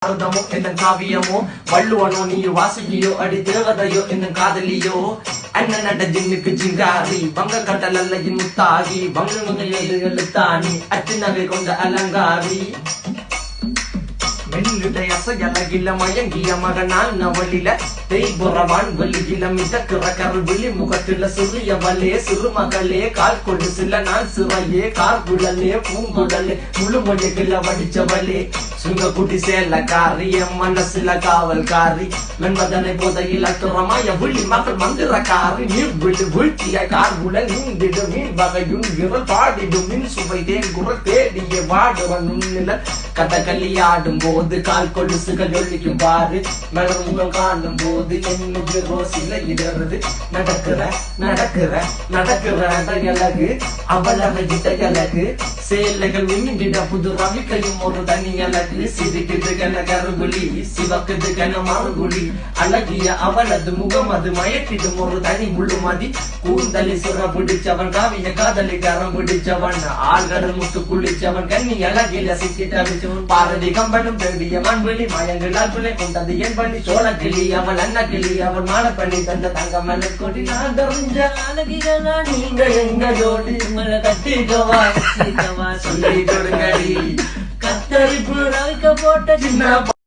அர்த்தமோ என்ன காவியமோ வள்ளுவனோ நீ வாசுகியோ அடி தேவதையோ என்ன காதலியோ அண்ணன் நட ஜின்னுக்கு ஜிங்காரி வங்க கடலல்ல முத்தாகி வங்க எழுத்தாணி அச்சு நகை கொண்ட அலங்காரி மெல்லுடைய அசையலகில மயங்கிய மகனான் நவளில தேய்புறவான் வெளியில மிதக்கிற கருவிழி முகத்தில சிறியவளே சிறுமகளே கால் கொண்டு சில நாள் சிறையே கார்குழலே பூங்குடலே முழுமொழிகள வடிச்சவளே சுங்க குட்டி சேலக்காரி என் மனசுல காவல்காரி மென்பதனை போதையில் அத்துறமாய விழி மகள் மந்திரக்காரி நீர் விழி வீழ்த்திய கார்குழல் நீந்திடு மீன் வகையும் விரல் பாடிடும் மின் சுவை தேன் குரல் தேடிய வாடுவன் நுண்ணில கதகளி ஆடும் போது கால் கொலுசுகள் ஒழிக்கும் பாரு மலர் முகம் காணும் போது என்னுக்கு ரோசில இடறது நடக்கிற நடக்கிற நடக்கிற அழகு அவளவை அழகு சேலைகள் விண்ணிட புது ரவிக்கையும் ஒரு தனி அழகு சிரிக்குது கன கருகுலி சிவக்குது கன மறுகுலி அழகிய அவளது முகம் அது மயக்கிடும் ஒரு தனி முள்ளுமதி கூந்தலி சுர பிடிச்சவன் காவிய காதலி கரம் பிடிச்சவன் ஆழ்கடல் முத்து குளிச்சவன் கண்ணி அழகில சிக்கி தவிச்சவன் பாரதி கம்பனும் தேடிய மண்வெளி மயங்களால் பிள்ளை கொண்டது என் பண்ணி சோழ கிளி அவள் அண்ண கிளி அவள் மாட பண்ணி தந்த தங்க மலர் கொடி நான் தெரிஞ்ச அழகிகளா நீங்க எங்க ஜோடி மலை கட்டிக்கவா சொல்லி கொடுங்கடி கத்தரிப்பு போட்ட சின்ன